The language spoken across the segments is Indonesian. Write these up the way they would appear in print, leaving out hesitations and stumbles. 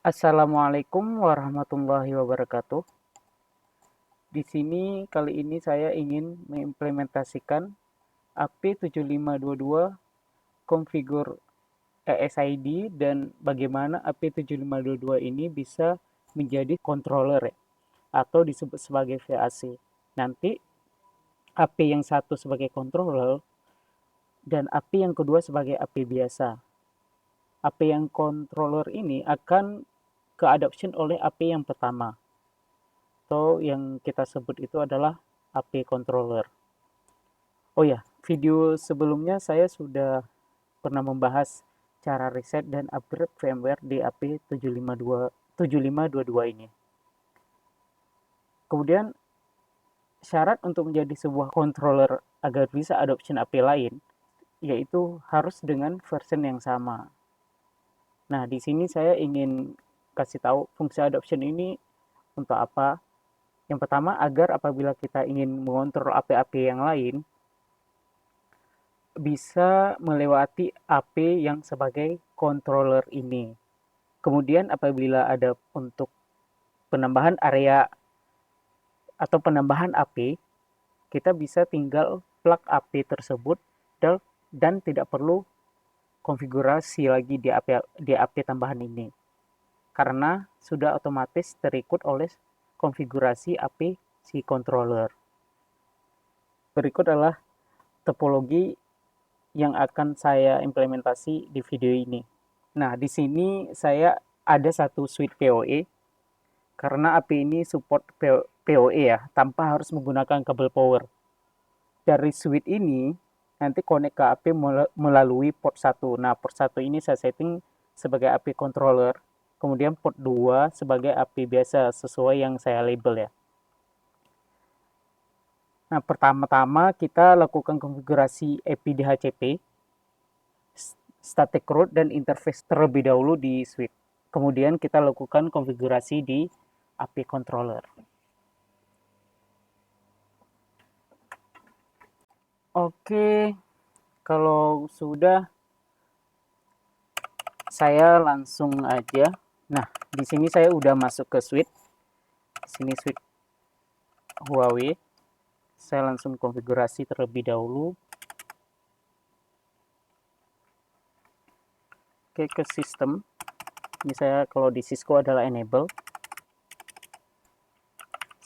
Assalamualaikum warahmatullahi wabarakatuh. Di sini kali ini saya ingin mengimplementasikan AP7522 konfigur ESID dan bagaimana AP7522 ini bisa menjadi controller atau disebut sebagai VAC. Nanti AP yang satu sebagai controller dan AP yang kedua sebagai AP biasa. AP yang controller ini akan ke-adoption oleh AP yang pertama, atau yang kita sebut itu adalah AP controller. Oh ya, video sebelumnya saya sudah pernah membahas cara reset dan upgrade firmware di AP7522 ini. Kemudian syarat untuk menjadi sebuah controller agar bisa adoption AP lain yaitu harus dengan version yang sama. Nah, di sini saya ingin kasih tahu fungsi adoption ini untuk apa. Yang pertama, agar apabila kita ingin mengontrol AP-AP yang lain, bisa melewati AP yang sebagai controller ini. Kemudian apabila ada untuk penambahan area atau penambahan AP, kita bisa tinggal plug AP tersebut dan tidak perlu konfigurasi lagi di AP tambahan ini. Karena sudah otomatis terikut oleh konfigurasi AP si controller. Berikut adalah topologi yang akan saya implementasi di video ini. Nah, di sini saya ada satu switch PoE karena AP ini support PoE ya, tanpa harus menggunakan kabel power. Dari switch ini nanti connect ke AP melalui port 1. Nah, port 1 ini saya setting sebagai AP controller, kemudian port 2 sebagai AP biasa sesuai yang saya label ya. Nah, pertama-tama kita lakukan konfigurasi AP DHCP, static root dan interface terlebih dahulu di switch. Kemudian kita lakukan konfigurasi di AP controller. Oke, kalau sudah saya langsung aja. Nah, di sini saya udah masuk ke switch. Sini switch Huawei. Saya langsung konfigurasi terlebih dahulu. Oke, ke sistem. Ini saya kalau di Cisco adalah enable.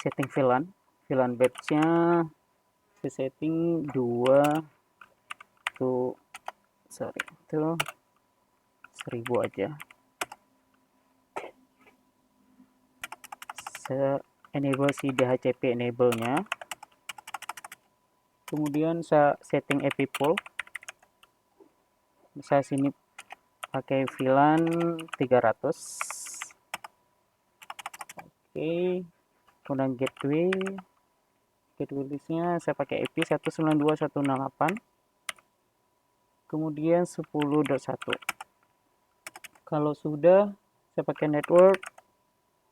Setting VLAN. VLAN batch-nya saya setting 2 tuh sorry itu 1000 aja. Saya enable si DHCP enable-nya. Kemudian saya setting AP pool. Saya sini pakai VLAN 300. Oke. Kemudian gateway listnya saya pakai IP 192.168. Kemudian 10.1. Kalau sudah saya pakai network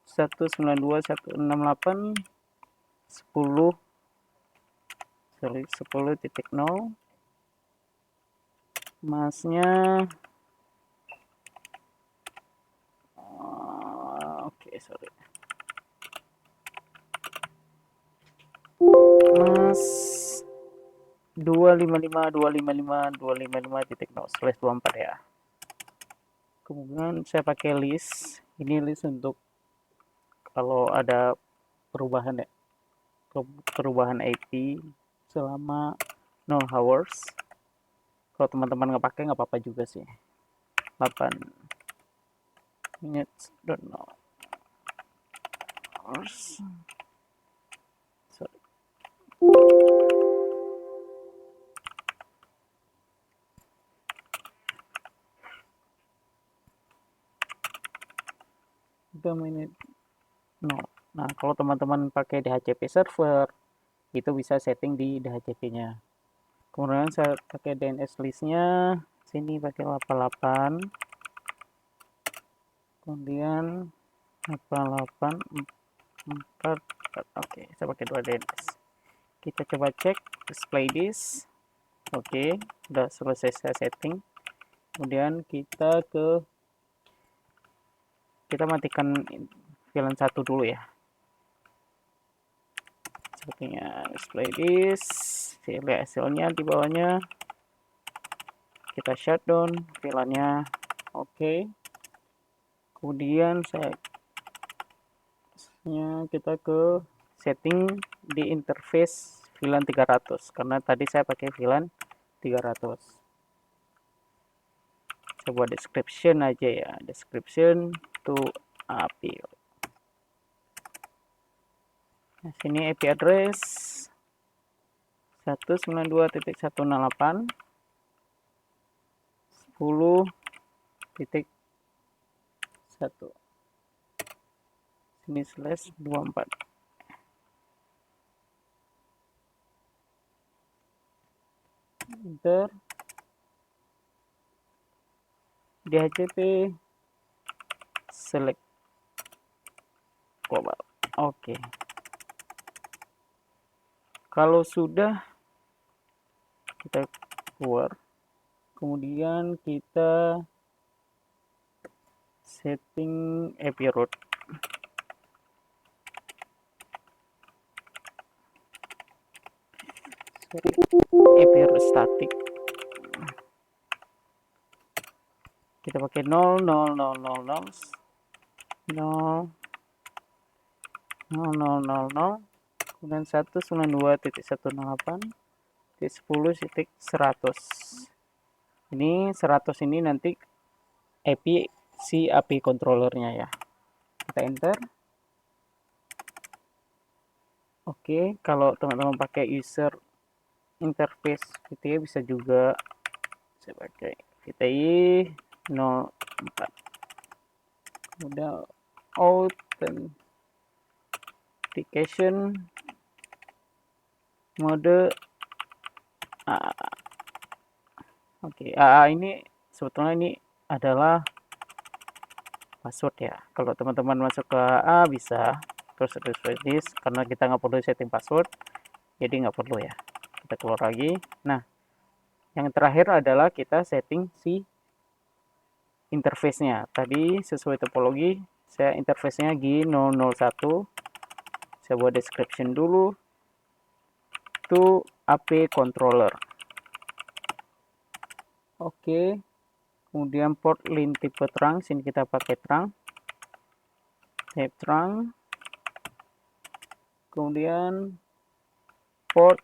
192.168 10 10.0. Masnya sorry. Mas 255.255.255.0/24 ya. Kemudian saya pakai list. Ini list untuk kalau ada perubahan IP selama 0 hours. Kalau teman-teman nggak pakai nggak apa-apa juga sih. 8 minutes don't know hours. Sorry. Menit no. Nah, kalau teman-teman pakai DHCP server itu bisa setting di DHCP-nya. Kemudian saya pakai DNS listnya sini pakai 88. Kemudian 884. Oke, saya pakai 2 DNS. Kita coba cek display this. Oke, udah selesai saya setting. Kemudian kita ke kita matikan VLAN 1 dulu ya. Sepertinya display this, lihat hasilnya di bawahnya. Kita shutdown VLAN-nya. Oke. Kemudian kita ke setting di interface VLAN 300 karena tadi saya pakai VLAN 300. Saya buat description aja ya, description to API. Nah, sini IP address 192.168 10.1 sini /24. Enter. DHCP select global. Oke. Kalau sudah, kita keluar. Kemudian kita setting IP route. IP route static. Kita pakai 0 0 0 0 0 0 0 0 0 kemudian 192.168.10.100. Ini 100 ini nanti IP si API controllernya ya. Kita enter. Oke, kalau teman-teman pakai user interface VTI bisa juga. Saya pakai VTI 04. Kemudian authentication mode AA. Oke, AA ini sebetulnya ini adalah password ya. Kalau teman-teman masuk ke AA bisa terus this karena kita nggak perlu setting password, jadi nggak perlu ya. Kita keluar lagi. Nah, yang terakhir adalah kita setting si interface-nya. Tadi sesuai topologi, saya interface-nya G001. Saya buat description dulu. To AP controller. Oke. Kemudian port link tipe terang, sini kita pakai terang. Type terang. Kemudian port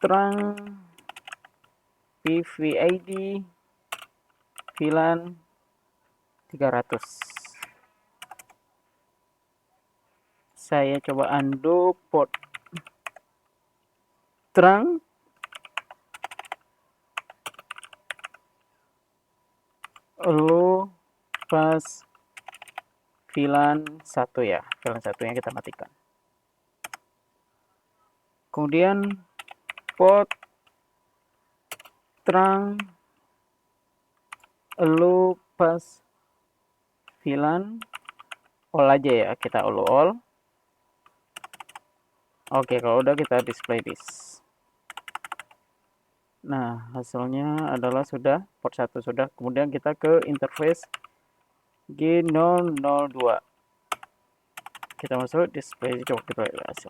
terang PVID VLAN 300. Saya coba undo port terang. Lalu pas VLAN 1 ya, VLAN 1-nya kita matikan. Kemudian port terang lalu pas VLAN all aja ya, kita all. Oke, kalau udah kita display this. Nah, hasilnya adalah sudah port 1 sudah. Kemudian kita ke interface G002. Kita masuk display, coba kita lihat hasil.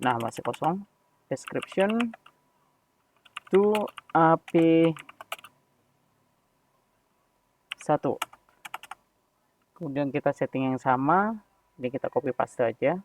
Nah, masih kosong. Description to AP 1. Kemudian kita setting yang sama. Jadi kita copy paste aja.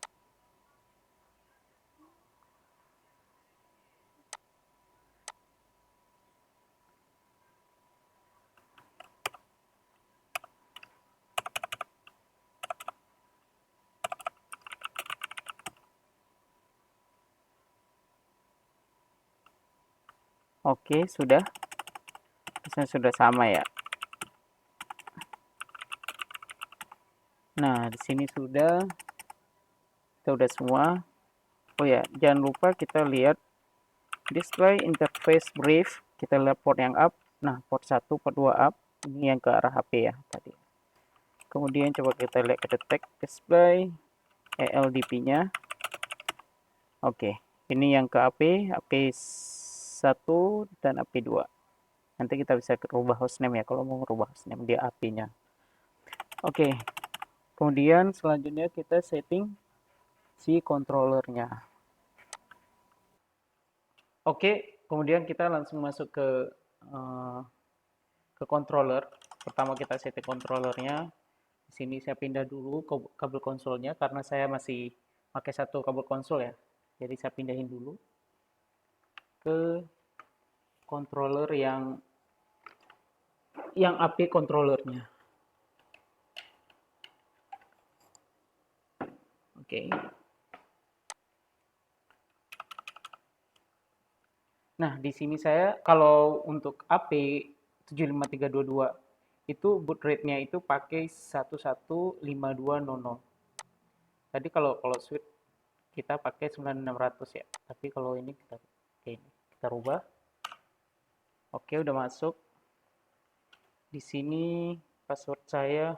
Oke, sudah. Sudah sama ya. Nah, di sini sudah. Kita udah semua. Oh ya, jangan lupa kita lihat display interface brief. Kita lihat port yang up. Nah, port 1, port 2 up. Ini yang ke arah HP ya tadi. Kemudian coba kita lihat ke detect display ELDP-nya. Oke, ini yang ke AP 1 dan AP 2. Nanti kita bisa rubah hostname ya kalau mau rubah hostname di AP-nya. Oke. Kemudian selanjutnya kita setting si controllernya. Oke, kemudian kita langsung masuk ke controller. Pertama kita setting controllernya. Di sini saya pindah dulu ke kabel konsolnya karena saya masih pakai satu kabel konsol ya. Jadi saya pindahin dulu ke controller yang AP controllernya. Oke. Nah, di sini saya kalau untuk AP 75322 itu boot rate-nya itu pakai 115200. Tadi kalau switch kita pakai 9600 ya. Tapi kalau ini kita rubah. Oke, udah masuk. Di sini password saya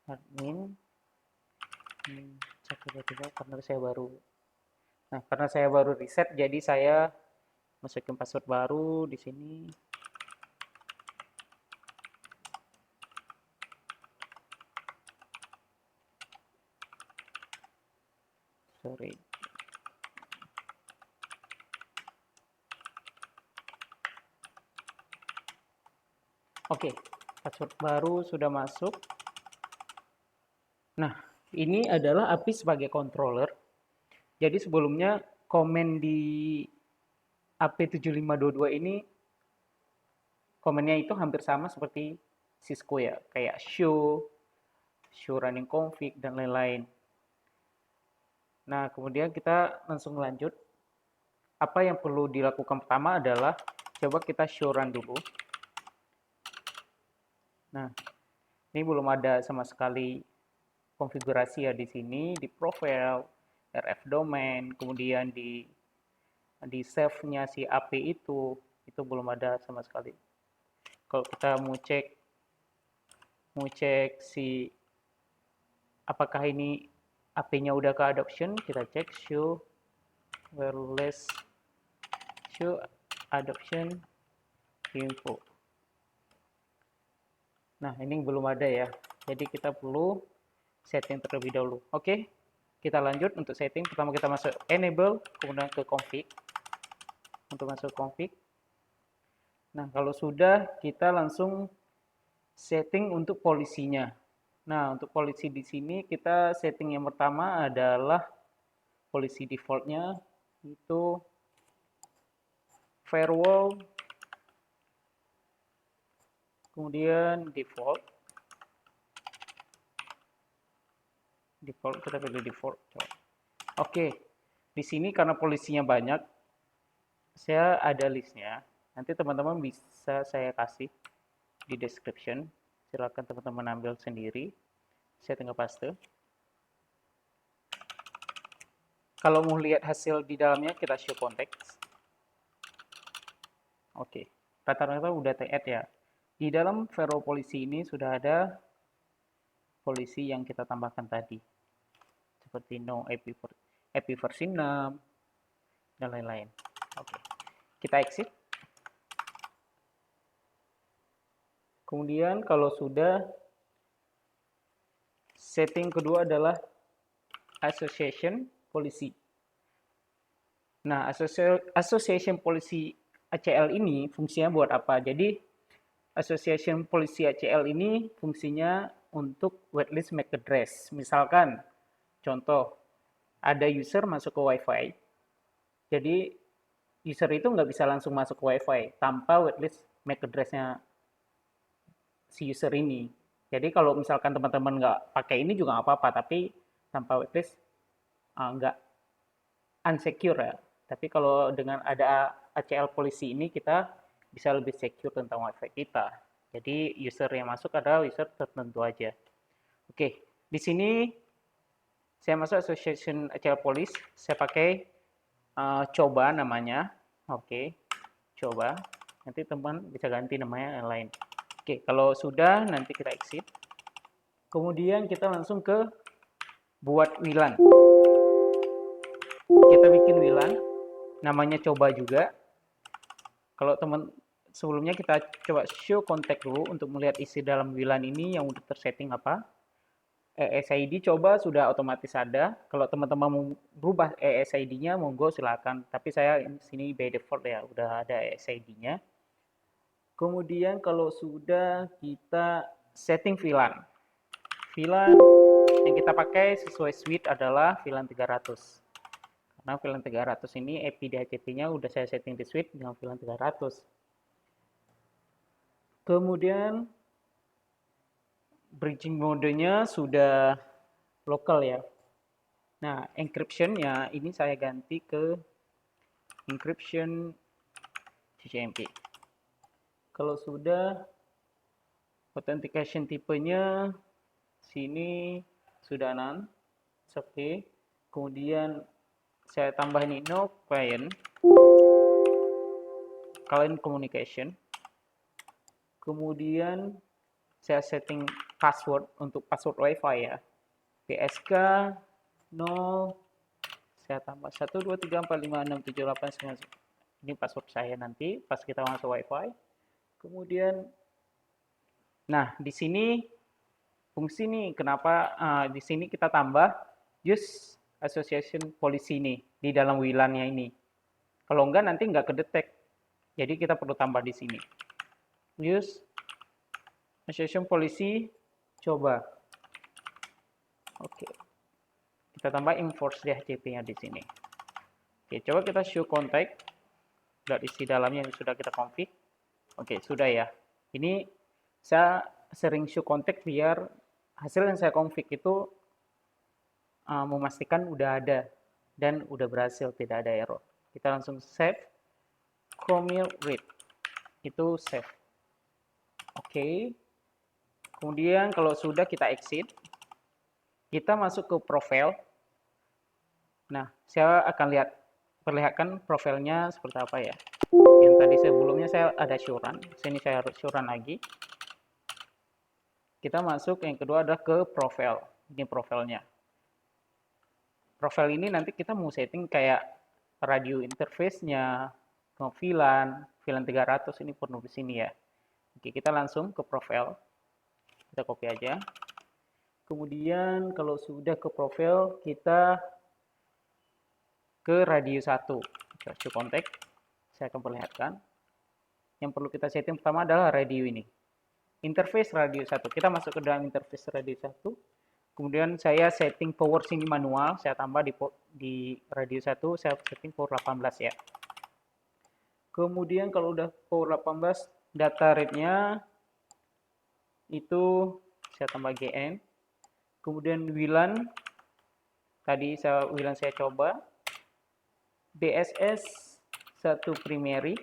admin. Cek tiba-tiba karena saya baru. Nah, karena saya baru reset jadi saya masukin password baru di sini. Sorry. Oke, password baru sudah masuk. Nah, ini adalah API sebagai controller. Jadi sebelumnya komen di AP7522 ini komennya itu hampir sama seperti Cisco ya, kayak show running config dan lain-lain. Nah, kemudian kita langsung lanjut. Apa yang perlu dilakukan pertama adalah coba kita show run dulu. Nah, ini belum ada sama sekali konfigurasi ya di sini, di profile, RF domain, kemudian di save-nya si AP itu belum ada sama sekali. Kalau kita mau cek si apakah ini AP-nya udah ke adoption, kita cek show wireless show adoption info. Nah, ini belum ada ya. Jadi kita perlu setting terlebih dahulu. Oke, kita lanjut untuk setting. Pertama kita masuk enable, kemudian ke config. Untuk masuk config. Nah, kalau sudah, kita langsung setting untuk polisinya. Nah, untuk polisi di sini kita setting yang pertama adalah polisi defaultnya itu firewall, kemudian default kita pilih default. Oke, di sini karena polisinya banyak, saya ada listnya. Nanti teman-teman bisa saya kasih di description. Silakan teman-teman ambil sendiri. Saya tinggal paste. Kalau mau lihat hasil di dalamnya, kita show konteks. Oke, rata-rata udah ter-add ya. Di dalam firewall polisi ini sudah ada polisi yang kita tambahkan tadi. Seperti no IP versi 6, dan lain-lain. Oke, kita exit. Kemudian kalau sudah, setting kedua adalah association policy. Nah, association policy ACL ini fungsinya buat apa? Jadi, association policy ACL ini fungsinya untuk whitelist MAC address. Misalkan, contoh, ada user masuk ke WiFi, jadi user itu nggak bisa langsung masuk ke WiFi tanpa whitelist MAC address-nya si user ini. Jadi kalau misalkan teman-teman nggak pakai ini juga nggak apa-apa, tapi tanpa whitelist nggak unsecure ya. Tapi kalau dengan ada ACL policy ini kita bisa lebih secure tentang WiFi kita. Jadi user yang masuk adalah user tertentu aja. Oke, di sini saya masuk association ACL policy, saya pakai coba namanya. Oke, coba. Nanti teman bisa ganti namanya yang lain. Oke, kalau sudah nanti kita exit. Kemudian kita langsung ke buat WLAN. Kita bikin WLAN, namanya coba juga. Kalau sebelumnya kita coba show contact dulu untuk melihat isi dalam WLAN ini yang udah tersetting apa. ESID coba sudah otomatis ada. Kalau teman-teman mau berubah ESID-nya, monggo silakan. Tapi saya di sini by default ya, udah ada ESID-nya. Kemudian kalau sudah kita setting VLAN. VLAN yang kita pakai sesuai suite adalah VLAN 300. Karena VLAN 300 ini IP DHCP-nya udah saya setting di suite dengan VLAN 300. Kemudian bridging modenya sudah lokal ya. Nah, encryption-nya ini saya ganti ke encryption CCMP. Kalau sudah, authentication tipenya sini sudah none, oke. Kemudian saya tambahin ini no client communication. Kemudian saya setting password untuk password WiFi ya. PSK 0, saya tambah 123456789. Ini password saya nanti pas kita masuk WiFi. Kemudian, nah di sini fungsi nih, kenapa di sini kita tambah use association policy nih di dalam WLAN-nya ini. Kalau enggak nanti enggak kedetek. Jadi kita perlu tambah di sini. Use association policy, coba. Oke. Kita tambah enforce DHCP-nya di sini. Oke, coba kita show contact. Lihat isi dalamnya yang sudah kita config. Oke, sudah ya. Ini saya sering show contact biar hasil yang saya config itu memastikan udah ada dan udah berhasil, tidak ada error. Kita langsung save. Chromium read. Itu save. Oke. Kemudian kalau sudah kita exit. Kita masuk ke profile. Nah, saya akan perlihatkan profilnya seperti apa ya. Yang tadi sebelumnya saya ada showrun, sini saya harus showrun lagi. Kita masuk, yang kedua adalah ke profile. Ini profilnya. Profil ini nanti kita mau setting kayak radio interface-nya, VLAN 300 ini perlu di sini ya. Oke, kita langsung ke profile. Kita copy aja. Kemudian kalau sudah ke profil, kita ke radio 1. Kita contact. Saya akan perlihatkan. Yang perlu kita setting pertama adalah radio ini. Interface radio 1. Kita masuk ke dalam interface radio 1. Kemudian saya setting power sini manual. Saya tambah di radio 1, saya setting power 18 ya. Kemudian kalau udah power 18, data rate-nya itu saya tambah GN. Kemudian WLAN, tadi WLAN saya coba. BSS 1 primary.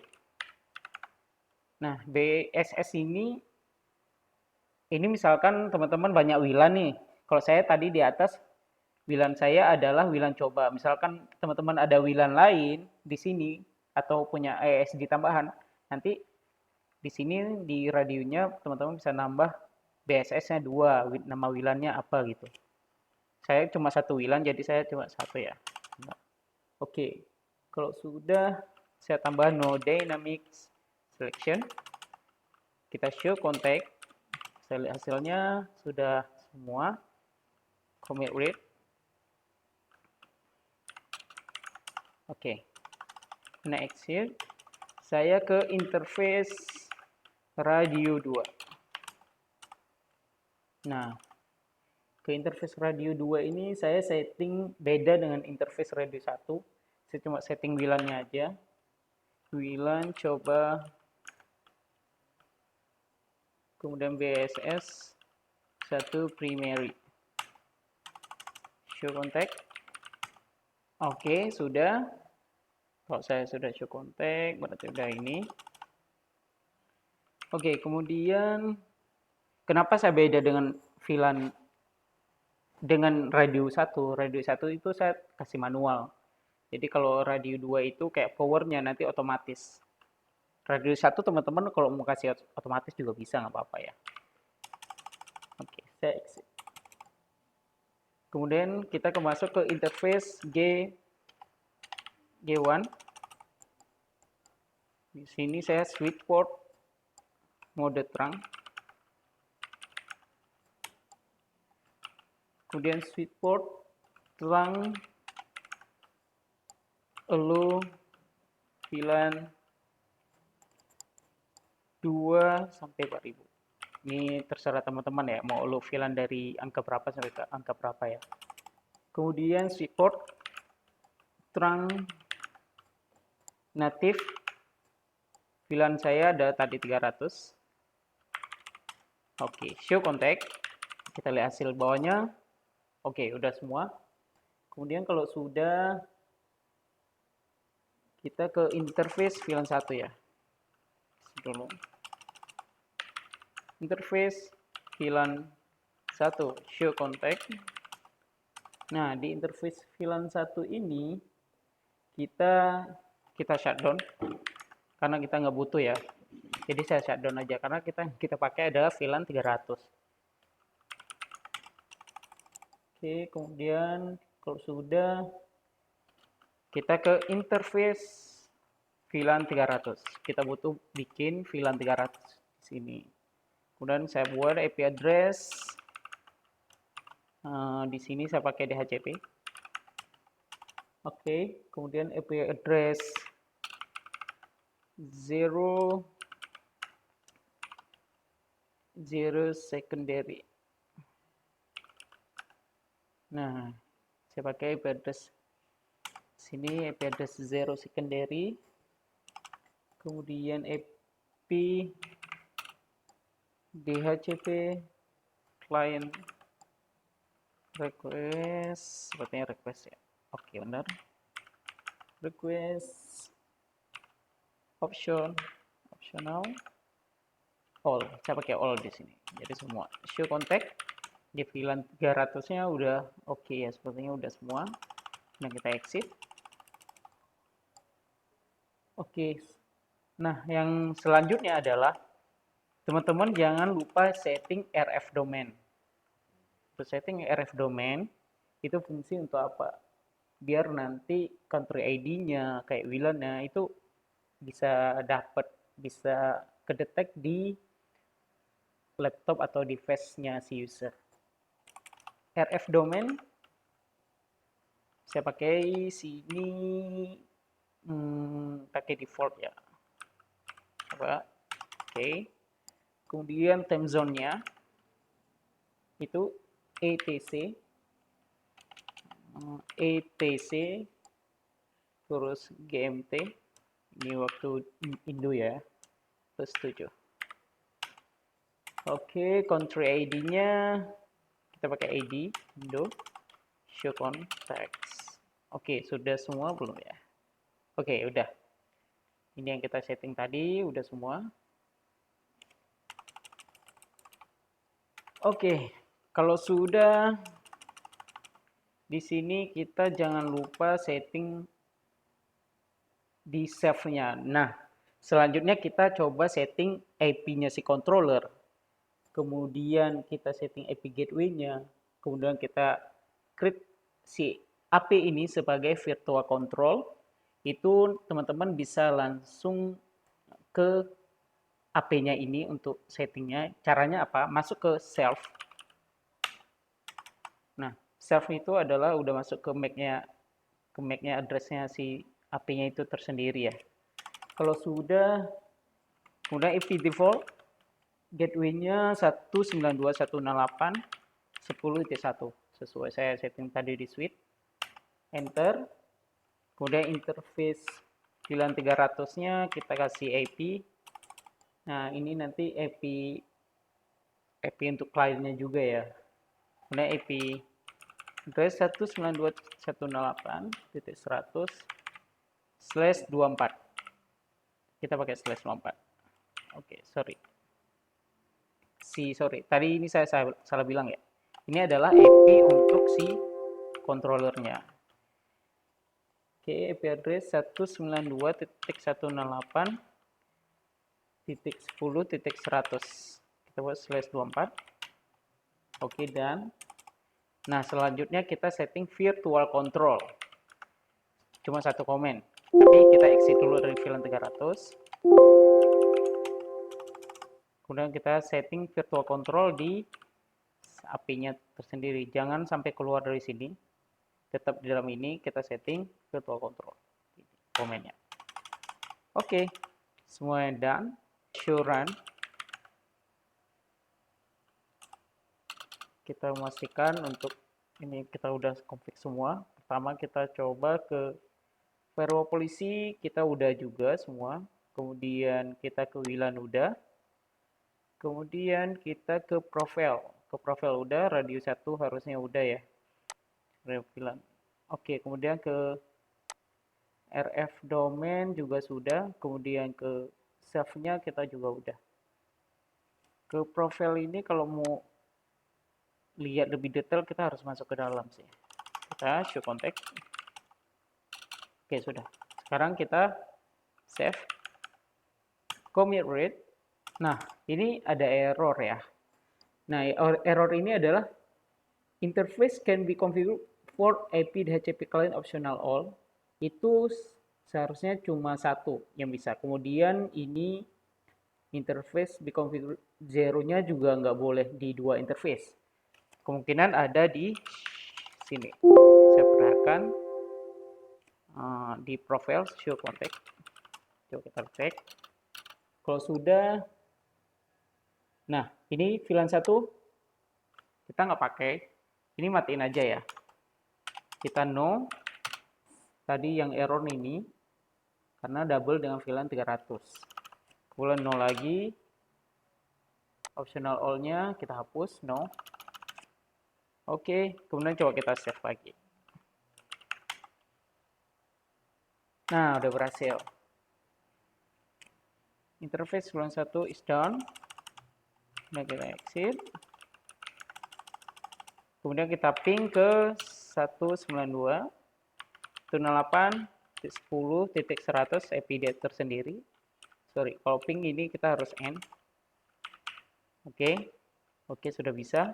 Nah, BSS ini misalkan teman-teman banyak WLAN nih. Kalau saya tadi di atas, WLAN saya adalah WLAN coba. Misalkan teman-teman ada WLAN lain di sini, atau punya ESD tambahan, nanti di sini di radionya teman-teman bisa nambah BSS-nya 2, nama WLAN-nya apa gitu. Saya cuma satu WLAN, jadi saya cuma satu ya. Oke. Kalau sudah, saya tambah no dynamic selection. Kita show contact. Saya lihat hasilnya sudah semua. Commit read. Oke. Next here. Saya ke interface radio 2. Nah, ke interface radio 2 ini saya setting beda dengan interface radio 1. Saya cuma setting WLAN-nya aja. WLAN coba. Kemudian BSS 1 primary. Show contact. Oke, sudah. Kalau saya sudah show contact, berarti udah ini. Oke, kemudian kenapa saya beda dengan VLAN dengan radio 1? Radio 1 itu saya kasih manual. Jadi kalau radio 2 itu kayak powernya nanti otomatis. Radio 1 teman-teman kalau mau kasih otomatis juga bisa, nggak apa-apa ya. Oke, saya exit. Kemudian kita masuk ke interface G1. Di sini saya switch port mode terang, kemudian switch port terang, lalu VLAN 2 sampai 4000. Ini terserah teman-teman ya, mau lo VLAN dari angka berapa sampai ke angka berapa ya. Kemudian switch port terang natif, VLAN saya ada tadi 300. Oke, show contact, kita lihat hasil bawahnya. Oke, udah semua. Kemudian kalau sudah, kita ke interface VLAN 1 ya. Dulu. Interface VLAN 1, show contact. Nah, di interface VLAN 1 ini kita shutdown karena kita nggak butuh ya. Jadi saya shutdown aja karena kita pakai adalah VLAN 300. Oke, kemudian kalau sudah, kita ke interface VLAN 300. Kita butuh bikin VLAN 300 di sini. Kemudian saya buat IP address. Di sini saya pakai DHCP. Oke, kemudian IP address 0 secondary. Nah, saya pakai IP address sini, IP address 0 secondary. Kemudian IP DHCP client request, sepertinya request ya. Oke, benar. Request optional all. Saya pakai all di sini. Jadi semua. Show contact di VLAN 300-nya udah oke ya, sepertinya udah semua. Nah, kita exit. Oke. Nah, yang selanjutnya adalah teman-teman jangan lupa setting RF domain. Untuk setting RF domain itu fungsi untuk apa? Biar nanti country ID-nya kayak VLAN-nya itu bisa kedetek di laptop atau device-nya si user. RF domain saya pakai sini pakai default ya. Coba. Oke. Kemudian time zone-nya itu ETC terus GMT, ini waktu Indo ya, plus 7. Oke, country ID-nya kita pakai ID Indo, show context. Oke, sudah semua belum ya? Oke, udah. Ini yang kita setting tadi, udah semua. Oke, kalau sudah, di sini kita jangan lupa setting di save-nya. Nah, selanjutnya kita coba setting IP-nya si controller. Kemudian kita setting IP gateway-nya. Kemudian kita create si AP ini sebagai virtual control. Itu teman-teman bisa langsung ke AP-nya ini untuk settingnya. Caranya apa? Masuk ke self. Nah, self itu adalah udah masuk ke MAC-nya address-nya si AP-nya itu tersendiri ya. Kalau sudah, kemudian IP default gateway-nya 192.168.10.1 sesuai saya setting tadi di suite. Enter. Kemudian interface VLAN 300-nya kita kasih IP. Nah, ini nanti IP untuk kliennya juga ya. Kemudian IP address 192.168.100/24. Kita pakai /24. Oke, sorry. Tadi ini saya salah bilang ya. Ini adalah IP untuk si controllernya. Oke, IP address 192.168.10.100. Kita buat /24. Oke, dan nah, selanjutnya kita setting virtual control. Cuma satu komen. Tapi kita exit dulu dari VLAN 300. Kemudian kita setting virtual control di API-nya tersendiri. Jangan sampai keluar dari sini. Tetap di dalam ini kita setting virtual control komennya. Oke, semua done. Show run. Kita memastikan untuk ini kita udah config semua. Pertama kita coba ke firewall polisi, kita udah juga semua. Kemudian kita ke WLAN udah. Kemudian kita ke profile. Ke profile udah, radio 1 harusnya udah ya. WLAN. Oke, kemudian ke RF domain juga sudah. Kemudian ke self-nya kita juga udah. Ke profile ini kalau mau lihat lebih detail kita harus masuk ke dalam sih. Kita show contact. Oke, sudah. Sekarang kita save. Commit read. Nah, ini ada error ya. Nah, error ini adalah interface can be configured for AP DHCP client optional all. Itu seharusnya cuma satu yang bisa. Kemudian ini interface be configured zero-nya juga nggak boleh di dua interface. Kemungkinan ada di sini. Saya perhatikan di profile show contact. Coba kita cek. Kalau sudah, nah ini VLAN 1 kita nggak pakai, ini matiin aja ya. Kita no, tadi yang error ini, karena double dengan VLAN 300. Kemudian no lagi, optional all-nya kita hapus, no. Oke, kemudian coba kita save lagi. Nah, udah berhasil. Interface VLAN 1 is done. Nah, kita exit. Kemudian kita ping ke 192.168.10.100 IP tersendiri. Sorry, kalau ping ini kita harus end. Oke, sudah bisa.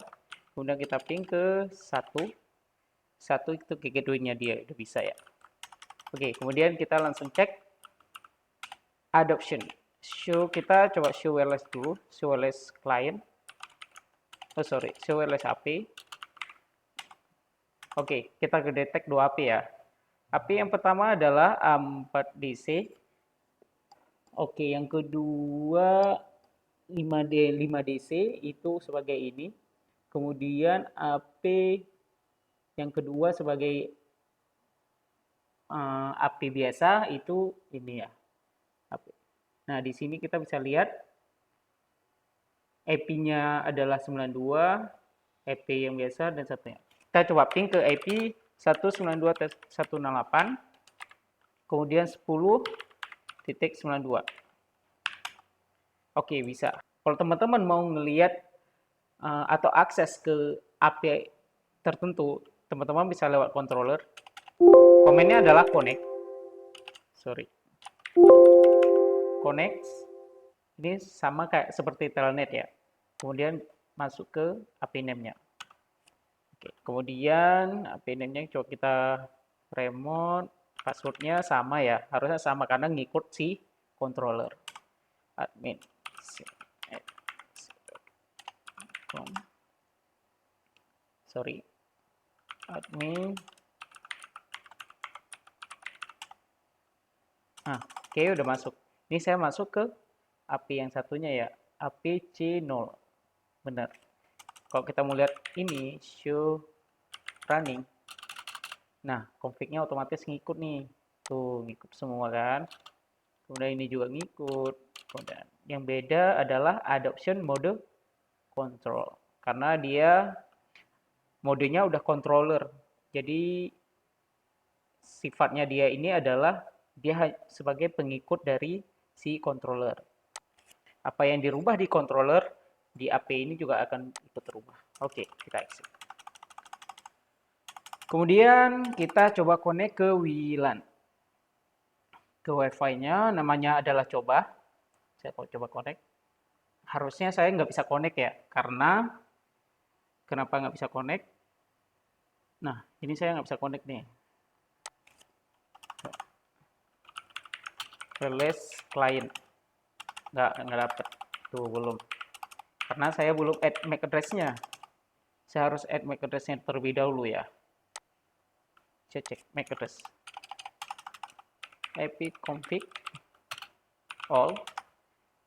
Kemudian kita ping ke 1 itu ke gateway-nya dia, udah bisa ya. Oke, kemudian kita langsung cek adoption. Kita coba show wireless dulu, show wireless client. Show wireless AP. Oke, kita detect 2 AP ya. AP yang pertama adalah A4DC. Oke, yang kedua 5DC itu sebagai ini. Kemudian AP yang kedua sebagai AP biasa itu ini ya. Nah, di sini kita bisa lihat IP-nya adalah 92, IP yang biasa dan satunya. Kita coba ping ke IP 192.168, kemudian 10.92. Oke, bisa. Kalau teman-teman mau ngelihat atau akses ke AP tertentu, teman-teman bisa lewat controller. Komennya adalah connect. Connect. Ini sama kayak seperti telnet ya. Kemudian masuk ke AP name-nya. Oke, kemudian AP name-nya coba kita remote, password-nya sama ya. Harusnya sama karena ngikut si controller. Admin. Admin. Nah, oke, udah masuk. Ini saya masuk ke API yang satunya ya, API C0. Benar. Kalau kita mau lihat ini, show running. Nah, config-nya otomatis ngikut nih. Tuh, ngikut semua kan. Kemudian ini juga ngikut. Kemudian yang beda adalah adoption mode control. Karena dia modenya udah controller. Jadi sifatnya dia ini adalah dia sebagai pengikut dari si controller. Apa yang dirubah di controller, di AP ini juga akan ikut terubah. Oke, kita exit. Kemudian kita coba connect ke WLAN. Ke Wi-Fi-nya, namanya adalah coba. Saya coba connect. Harusnya saya nggak bisa connect ya, karena kenapa nggak bisa connect? Nah, ini saya nggak bisa connect nih. Release client. Nggak dapet. Tuh, belum. karena saya belum add MAC address-nya. Saya harus add MAC address-nya terlebih dahulu ya. Saya cek MAC address. ipconfig all.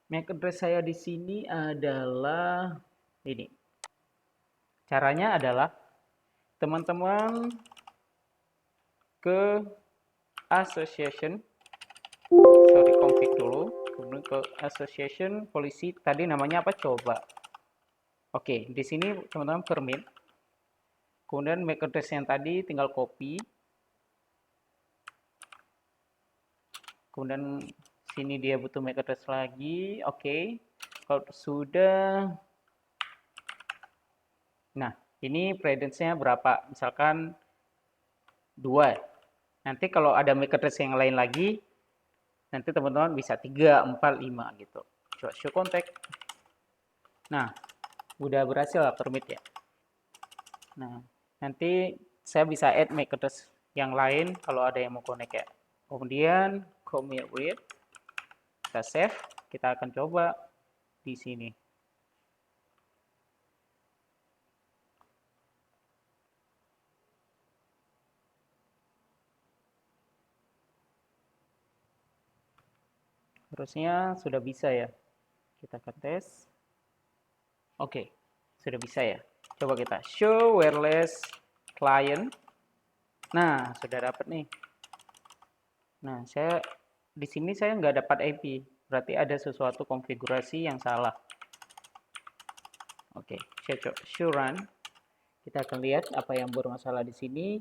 MAC address saya di sini adalah ini. Caranya adalah teman-teman ke association, config dulu, kemudian ke association polisi, tadi namanya apa coba. Oke, di sini teman-teman permit, kemudian MAC address yang tadi tinggal copy, kemudian sini dia butuh MAC address lagi. Oke, kalau sudah, nah ini precedence-nya berapa, misalkan 2. Nanti kalau ada MAC address yang lain lagi, nanti teman-teman bisa 3, 4, 5 gitu. Coba show contact. Nah, udah berhasil lah permit ya. Nah, nanti saya bisa add MAC address yang lain kalau ada yang mau connect ya. Kemudian commit with, kita save, kita akan coba di sini. Harusnya sudah bisa ya. Kita akan tes. Oke, sudah bisa ya. Coba kita show wireless client. Nah, sudah dapat nih. Nah, di sini saya nggak dapat IP. Berarti ada sesuatu konfigurasi yang salah. Oke, saya coba show run. Kita akan lihat apa yang bermasalah di sini.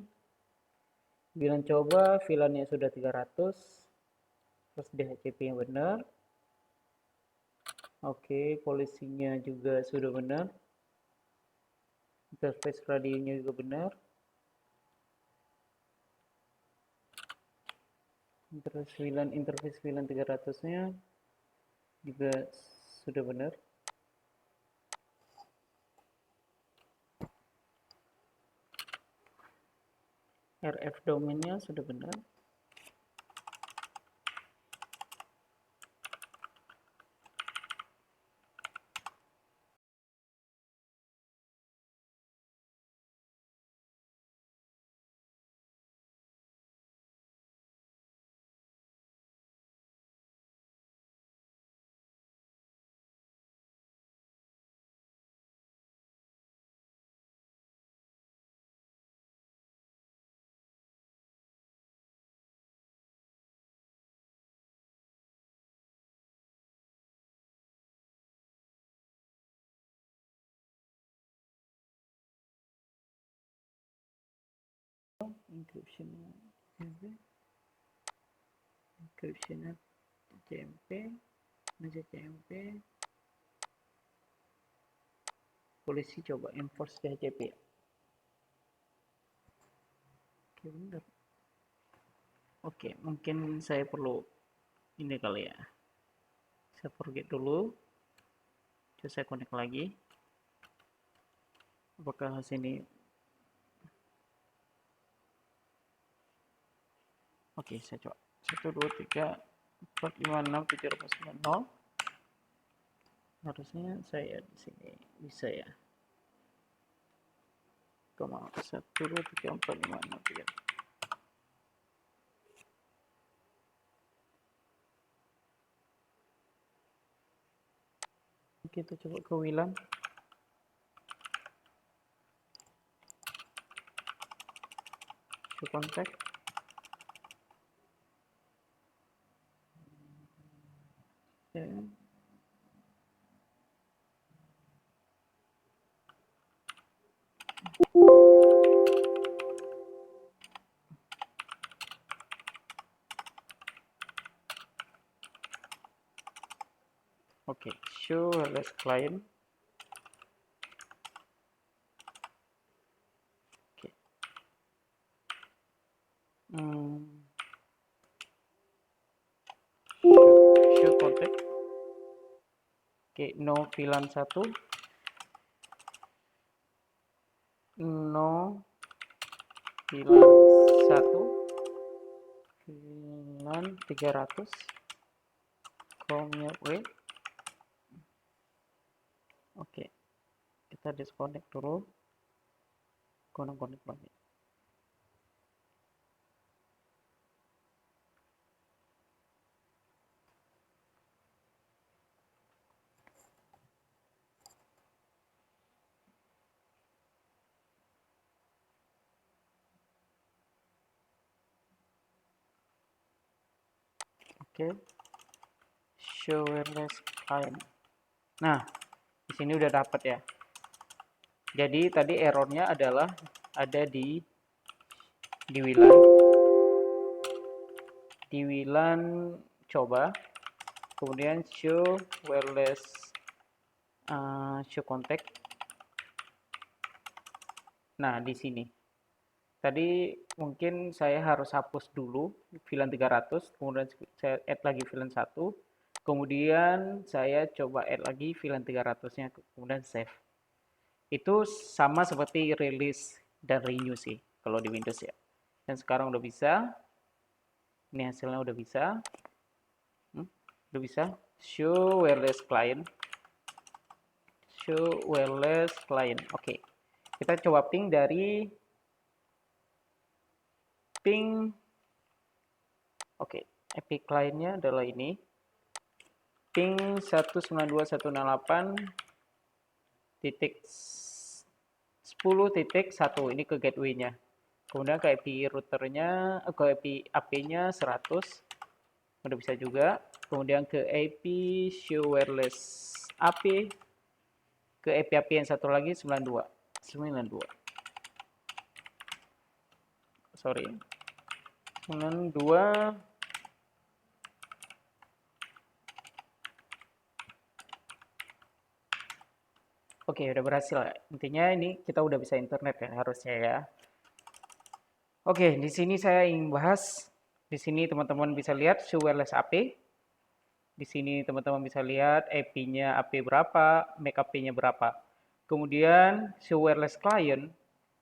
Bilang coba VLAN-nya sudah 300. Terus DHCP yang benar. Oke, polisinya juga sudah benar. Interface radionya juga benar. Interface VLAN 300-nya juga sudah benar. RF domainnya sudah benar. Encryption-nya CMP, polisi coba enforce DHCP ya. Oke, benar. Oke, mungkin saya perlu ini kali ya. Saya forget dulu. Terus saya connect lagi. Apakah sini? Oke, saya coba. 1, 2, 3, 4, 5, 6, 7, 8, 9, 0. Harusnya saya di sini bisa ya. 1, 2, 3, 4, 5, 6, 7. Kita coba ke WLAN. Show contact. Ya. Oke, show wireless client. Oke. Show contact. Oke, no VLAN 1. No VLAN 1. VLAN 300. Commute with. Oke. Kita disconnect dulu. Connect lagi. Oke. Show wireless client. Nah, di sini udah dapat ya. Jadi tadi errornya adalah ada di WLAN. Di WLAN coba, kemudian show wireless show contact. Nah, di sini. Tadi mungkin saya harus hapus dulu VLAN 300, kemudian saya add lagi VLAN 1, kemudian saya coba add lagi VLAN 300-nya, kemudian save. Itu sama seperti release dan renew sih, kalau di Windows ya. Dan sekarang udah bisa. Ini hasilnya udah bisa. Udah bisa. Show wireless client. Show wireless client. Oke. Kita coba ping dari oke, IP client-nya adalah ini. Ping 192.168.10.1 ini ke gateway-nya. Kemudian ke IP routernya, ke IP AP-nya 100. Udah bisa juga. Kemudian ke IP show wireless AP, ke IP AP yang satu lagi 92. Sorry. 92. Oke, udah berhasil ya. Intinya ini kita udah bisa internet ya harusnya ya. Oke, di sini saya ingin bahas. Di sini teman-teman bisa lihat show wireless AP. Di sini teman-teman bisa lihat IP-nya AP berapa, MAC AP-nya berapa. Kemudian show wireless client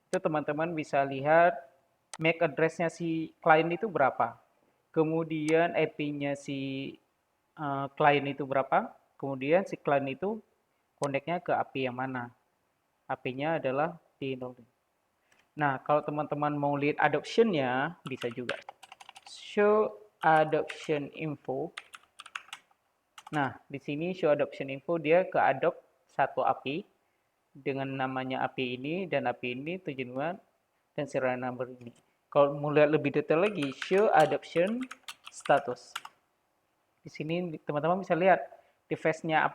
itu teman-teman bisa lihat MAC address-nya si client itu berapa. Kemudian IP-nya si client itu berapa. Kemudian si client itu connect-nya ke AP yang mana. AP-nya adalah di 0. Nah, kalau teman-teman mau lihat adoption-nya, bisa juga. Show adoption info. Nah, di sini show adoption info, dia ke adopt satu API dengan namanya API ini dan API ini tujuan dan serial number ini. Kalau mau lihat lebih detail lagi, show adoption status. Di sini teman-teman bisa lihat device-nya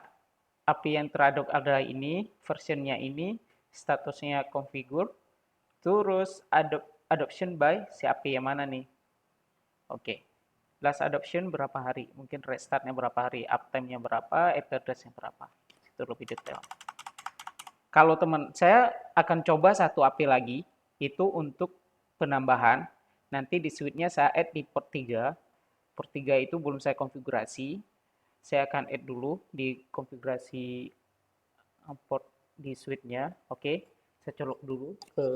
API yang teradop adalah ini, versionnya ini, statusnya configure, terus adoption by si API yang mana nih. Oke, last adoption berapa hari, mungkin restartnya berapa hari, uptime-nya berapa, IP address-nya berapa. Itu lebih detail. Kalau saya akan coba satu API lagi, itu untuk penambahan. Nanti di switch-nya saya add di port 3. Port 3 itu belum saya konfigurasi. Saya akan add dulu di konfigurasi port di switch-nya. Oke, saya colok dulu ke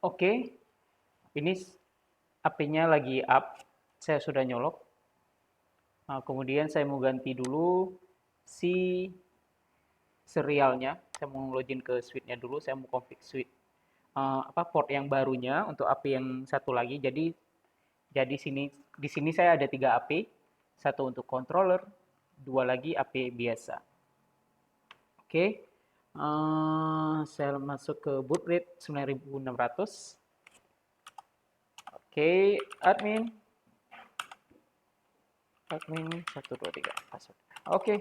Oke, ini AP-nya lagi up. Saya sudah nyolok. Nah, kemudian saya mau ganti dulu si serialnya. Saya mau login ke switch-nya dulu. Saya mau config switch port yang barunya untuk AP yang satu lagi. Jadi di sini saya ada 3 AP. Satu untuk controller, 2 lagi AP biasa. Oke. Saya masuk ke boot rate 9600. Oke, admin 123 password. Oke,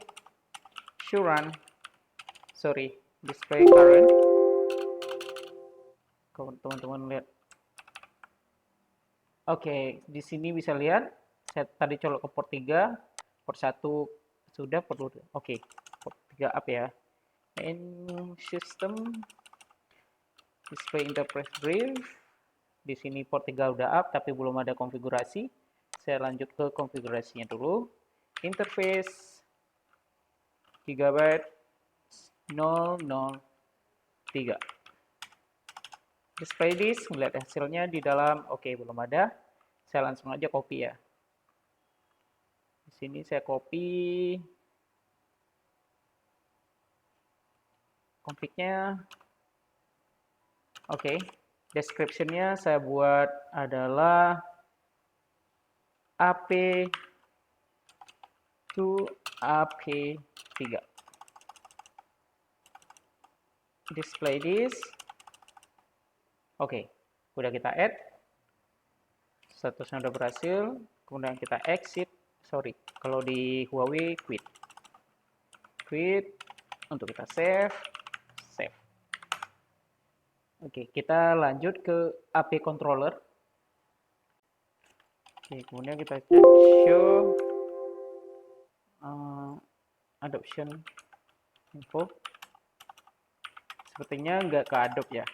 show run. Sorry, display current. Kalau teman-teman lihat. Oke, di sini bisa lihat saya tadi colok ke port 3, port 1 sudah, port 2. Oke, port 3 up ya. In system display interface brief. Di sini port 3 udah up tapi belum ada konfigurasi. Saya lanjut ke konfigurasinya dulu. interface gigabyte 003. Display disk, melihat hasilnya di dalam, oke, belum ada. Saya langsung aja copy ya. Di sini saya copy config-nya. Oke, description-nya saya buat adalah AP to AP3. Display disk. Oke, udah kita add. Statusnya udah berhasil. Kemudian kita exit. Sorry, kalau di Huawei quit. Quit. Untuk kita save. Save. Oke, kita lanjut ke AP controller. Oke, kemudian kita cek show adoption info. Sepertinya nggak ke adopt ya.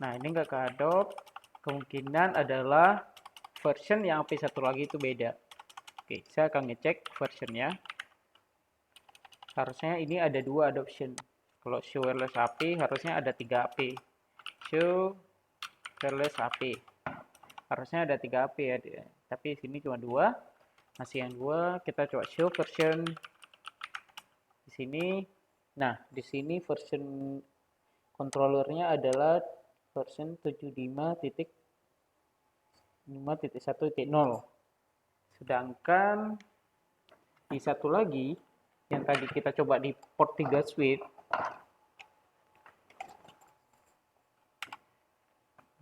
Nah, ini nggak ke adopt. Kemungkinan adalah version yang AP1 lagi itu beda. Oke, saya akan ngecek versionnya. Harusnya ini ada 2 adoption. Kalau show wireless AP harusnya ada 3 AP. Show wireless AP. Harusnya ada 3 AP ya. Tapi sini cuma 2. Masih yang 2. Kita coba show version di sini. Nah, di sini version controllernya adalah version 75.5.1.0. Sedangkan di satu lagi yang tadi kita coba di port 3 switch,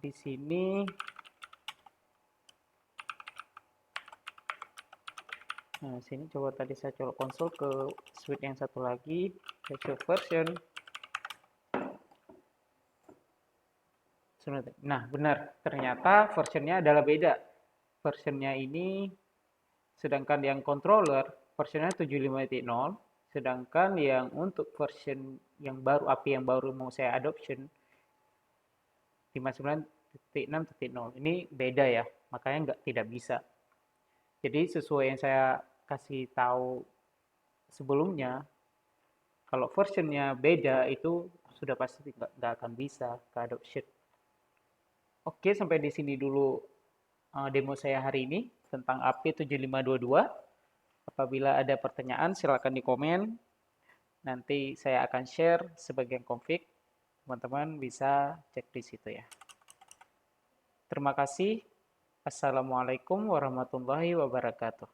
di sini nah sini coba tadi saya colok konsol ke switch yang satu lagi, saya show version. Nah, benar, ternyata versionnya adalah beda. Versionnya ini, sedangkan yang controller, versionnya 75.0, sedangkan yang untuk version yang baru, API yang baru mau saya adoption, 59.6.0. Ini beda ya, makanya tidak bisa. Jadi sesuai yang saya kasih tahu sebelumnya, kalau versionnya beda itu sudah pasti nggak akan bisa ke adoption. Oke, sampai di sini dulu demo saya hari ini tentang AP7522. Apabila ada pertanyaan, silakan di komen. Nanti saya akan share sebagian config. Teman-teman bisa cek di situ ya. Terima kasih. Assalamualaikum warahmatullahi wabarakatuh.